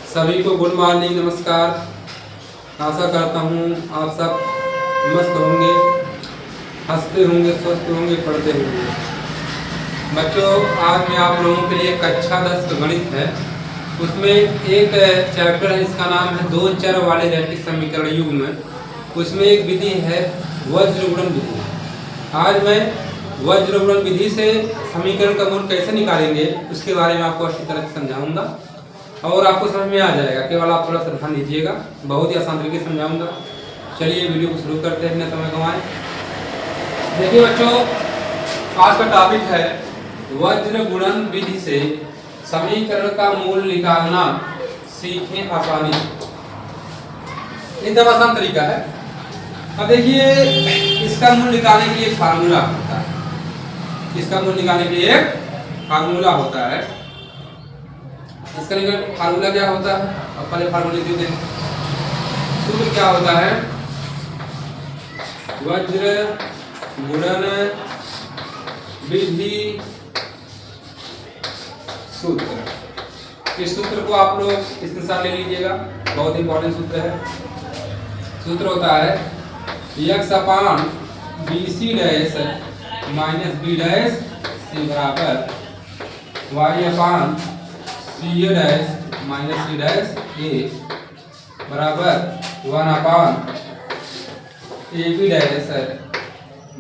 सभी को good morning, नमस्कार। आशा करता हूँ आप सब मस्त होंगे, हंसते होंगे, स्वस्थ होंगे, पढ़ते होंगे। बच्चों, आज मैं आप लोगों के लिए कक्षा 10 का गणित है, उसमें एक चैप्टर है, इसका नाम है दो चर वाले रैखिक समीकरण युग्म। उसमें एक विधि है वज्र गुणन विधि। आज मैं वज्र गुणन विधि से समीकरण का मूल कैसे निकालेंगे उसके बारे में आपको अच्छी तरह से समझाऊंगा और आपको समझ में आ जाएगा। केवल आप थोड़ा सा ध्यान दीजिएगा, बहुत ही आसान तरीके से समझाऊंगा। चलिए वीडियो को शुरू करते हैं बिना समय गंवाए। देखिए बच्चों, आज का टॉपिक है वज्र गुणन विधि से समीकरण का मूल निकालना सीखें आसानी। एकदम आसान तरीका है। अब देखिए, इसका मूल निकालने के लिए फार्मूला होता है। इसका मूल निकालने के लिए एक फार्मूला होता है। इसका फार्मूला क्या होता है? अब पहले फार्मूले दे दें। सूत्र क्या होता है? वज्र गुणन विधि सूत्र। इस सूत्र को आप लोग स्क्रीनशॉट ले लीजिएगा, बहुत इंपॉर्टेंट सूत्र है। सूत्र होता है x अपान BC dash minus B dash C बराबर y upon CA dash minus C dash A बराबर 1 अपान AB dash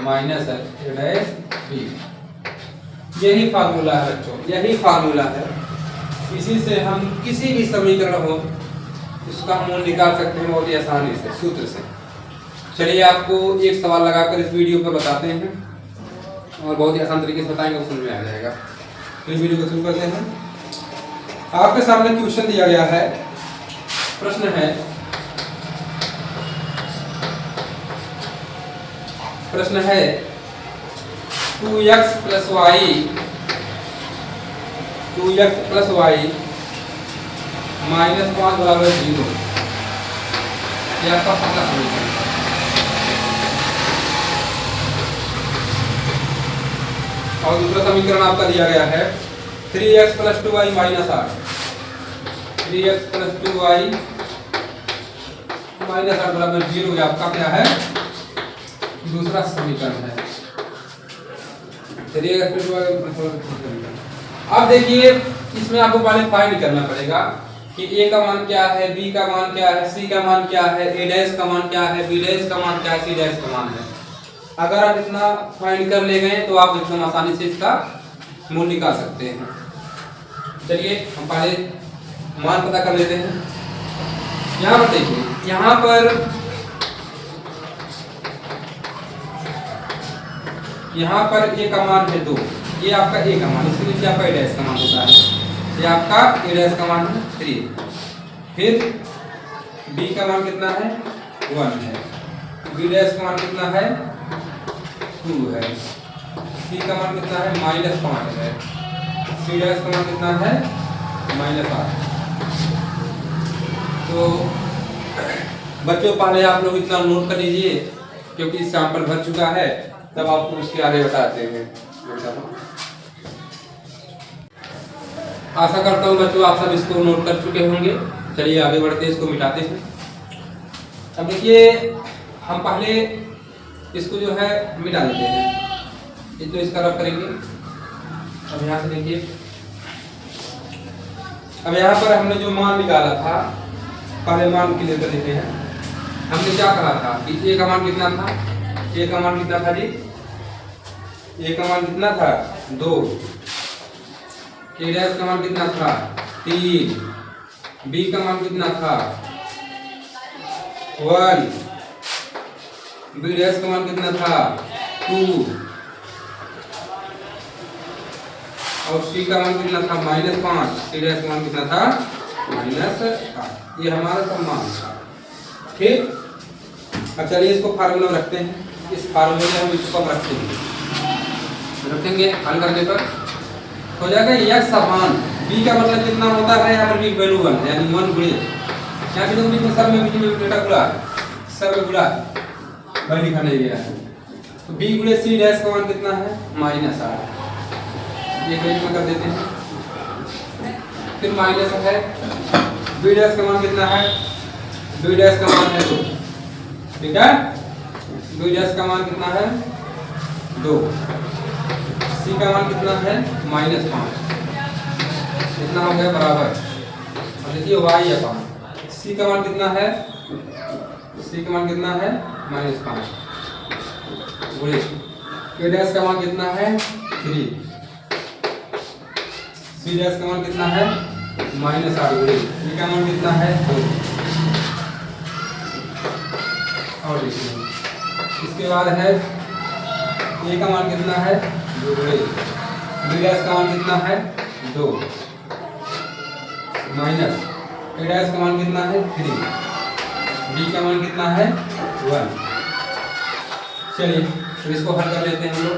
minus A dash B। यही फार्मूला है बच्चों, यही फार्मूला है। इसी से हम किसी भी समीकरण हो उसका मूल निकाल सकते हैं बहुत ही आसानी से, सूत्र से। चलिए आपको एक सवाल लगाकर इस वीडियो पर बताते हैं और बहुत ही आसान तरीके से बताएंगे, समझ में आ जाएगा। तो इस वीडियो को शुरू करते हैं। आपके सामने क्वेश्चन दिया गया है, प्रश्न है, प्रश्न है 2x प्लस वाई माइनस 5 बराबर 0। यह आपका पहला समीकरण है। और दूसरा समीकरण आपका दिया गया है 3x plus 2y minus 8। 3x plus 2y minus 8 बराबर 0। यह आपका क्या है? दूसरा समीकरण है। 3x plus 2y। अब देखिए, इसमें आपको पहले फाइंड करना पड़ेगा कि a का मान क्या है, b का मान क्या है, c का मान क्या है, a डैश का मान क्या है, b डैश का मान क्या है, c डैश का मान है। अगर आप इतना फाइंड कर ले गए तो आप एकदम आसानी से इसका मूल निकाल सकते हैं। चलिए हम पहले मान पता कर लेते हैं। यहाँ पर देखिए, यहाँ पर a का मान है 2। ये आपका a का मान, इसके नीचे आपका a डैश का मान होता है। ये आपका a डैश का मान है 3। फिर b का मान कितना है? 1 है। b डैश का मान कितना है? 2 है। c का मान कितना है? -5 है। c डैश का मान कितना है? -8। तो बच्चों, पहले आप लोग इतना नोट कर लीजिए, क्योंकि सैंपल भर चुका है, तब आपको उसके आगे बताते हैं। आशा करता हूँ बच्चों आप सब इसको नोट कर चुके होंगे। चलिए आगे बढ़ते हैं, इसको मिटाते हैं। अब देखिए, हम पहले इसको जो है मिटा देते हैं। ये तो इसका रब करेंगे। अब यहाँ से देखिए, अब यहाँ पर हमने जो मान निकाला था, पहले मान क्लियर कर देते हैं। हमने क्या कहा था कि a का मान कितना था? a का मान कितना था जी? a का मान कितना था? 2। a डैश का मान कितना था? 3। b का मान कितना था? 1। b डैश का मान कितना था? 2। और c का मान कितना था? -5। c डैश का मान कितना था? -8। ये हमारा सब मान था। ठीक। अब चलिए इसको फार्मूला रखते हैं। इस फार्मूले में हम इसको रखेंगे। हल करने पर हो जाएगा x अपान b का मतलब कितना होता है? यहाँ पर b की वैल्यू 1 यानी 1 गुणे, यहाँ पे देखो सब में बीच में डेटा गुणा, सब में गुणा भाई लिखा नहीं गया है। तो b गुणे c डैश का मान कितना है? -8। ये वैल्यू में कर देते हैं। फिर माइनस है बी डैश का मान कितना है, बी डैश का मान है 2, ठीक है, बी डैश का मान कितना है 2, सी का मान कितना है -5, कितना हो गया बराबर, अब देखिए वाई अपन सी का मान कितना है, सी का मान कितना है -5, गुणे ए डैश का मान कितना है 3, सी डैश का मान कितना है -8, गुणे ई का मान कितना है 2, और देखिए इसके बाद है ए का मान कितना है 2, गुणे बी डैश का मान कितना है 2, माइनस ए डैश का मान कितना है 3, बी का मान कितना है 1। चलिए तो इसको हल कर लेते हैं हम लोग।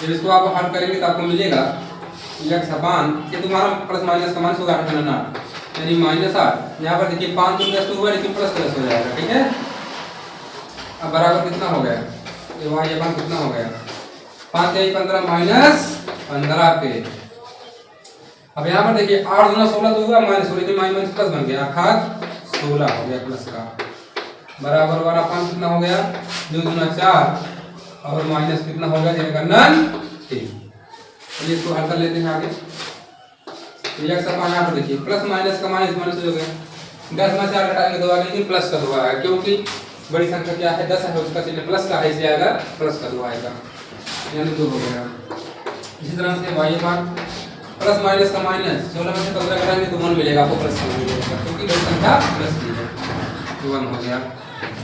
जब इसको आप हल करेंगे तो आपको मिलेगा x अपान ये तुम्हारा प्लस माइनस का मान होगा 8 यानी -8, यहाँ पर देखिए 5 तो 10 तो हुआ लेकिन प्लस प्लस हो जाएगा, ठीक है। अब बराबर कितना हो गया, ये y अपान कितना हो गया 5 3 15 -15 के। अब यहाँ पर देखिए 8 गुना 16 तो हुआ -16 लेकिन माइनस प्लस बन गया अर्थात 16 हो गया प्लस का, बराबर वाला अपान कितना हो गया 2 गुना 4 और माइनस कितना हो गया जाएगा नन 3। चलिए इसको हल कर लेते हैं आगे। तो x अपान यहाँ पर देखिए प्लस माइनस का माइनस माइनस हो गया, 10 में 4 घटाएंगे 2 आएगा लेकिन प्लस का 2 आएगा, क्योंकि बड़ी संख्या क्या है 10 है उसका चिन्ह प्लस का है इसलिए आएगा प्लस का 2 आएगा, यानी 2 हो गया। इसी तरह से y अपान प्लस माइनस का माइनस 16 में से 15 घटाएंगे तो 1 मिलेगा, आपको प्लस का मिलेगा क्योंकि बड़ी संख्या प्लस की है, तो 1 हो गया।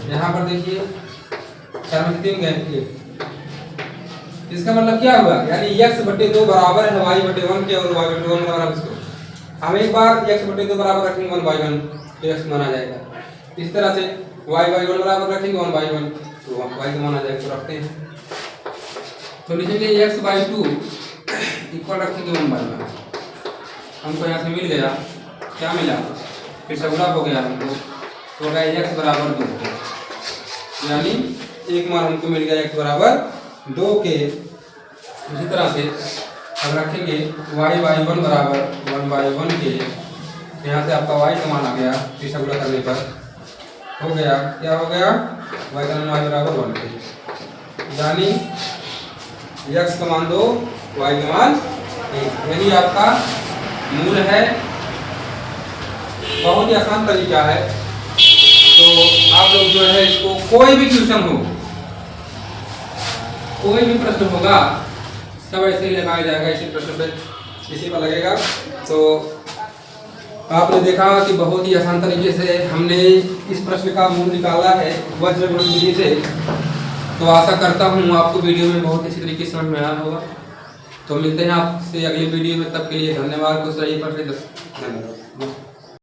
यहाँ पर देखिए 4 में से 3 गए, इसका मतलब क्या हुआ, यानी x/2 बराबर है y/1 के और y/1 बराबर इसको हम एक बार x/2 बराबर रखेंगे 1/1 तो x माना जाएगा, इस तरह से y/1 बराबर रखेंगे 1/1 तो y का माना जाएगा, तो रखते हैं तो लिखेंगे x/2 इक्वल रखेंगे 1/1, हमको यहाँ से मिल गया क्या मिला, फिर से गुणा हो गया हमको तो हो गया x बराबर 2, यानी एक मान हमको मिल गया x बराबर 2 के। इसी तरह से अब रखेंगे y/1 बराबर 1/1 के, यहाँ से आपका y का मान आ गया, इस गुणा करने पर हो गया क्या हो गया y का मान y बराबर 1 के, यानी x का मान 2 y का मान 1, यानी आपका मूल है। बहुत ही आसान तरीका है, तो आप लोग जो है इसको कोई भी क्वेश्चन हो, कोई भी प्रश्न होगा सब ऐसे ही लगाया जाएगा, इसी प्रश्न पे इसी पर लगेगा। तो आपने देखा कि बहुत ही आसान तरीके से हमने इस प्रश्न का मूल निकाला है वज्रगुणन विधि से। तो आशा करता हूँ आपको वीडियो में बहुत अच्छी तरीके से समझ में आया होगा। तो मिलते हैं आपसे अगली वीडियो में, तब के लिए धन्यवाद। कुछ सही पर धन्यवाद।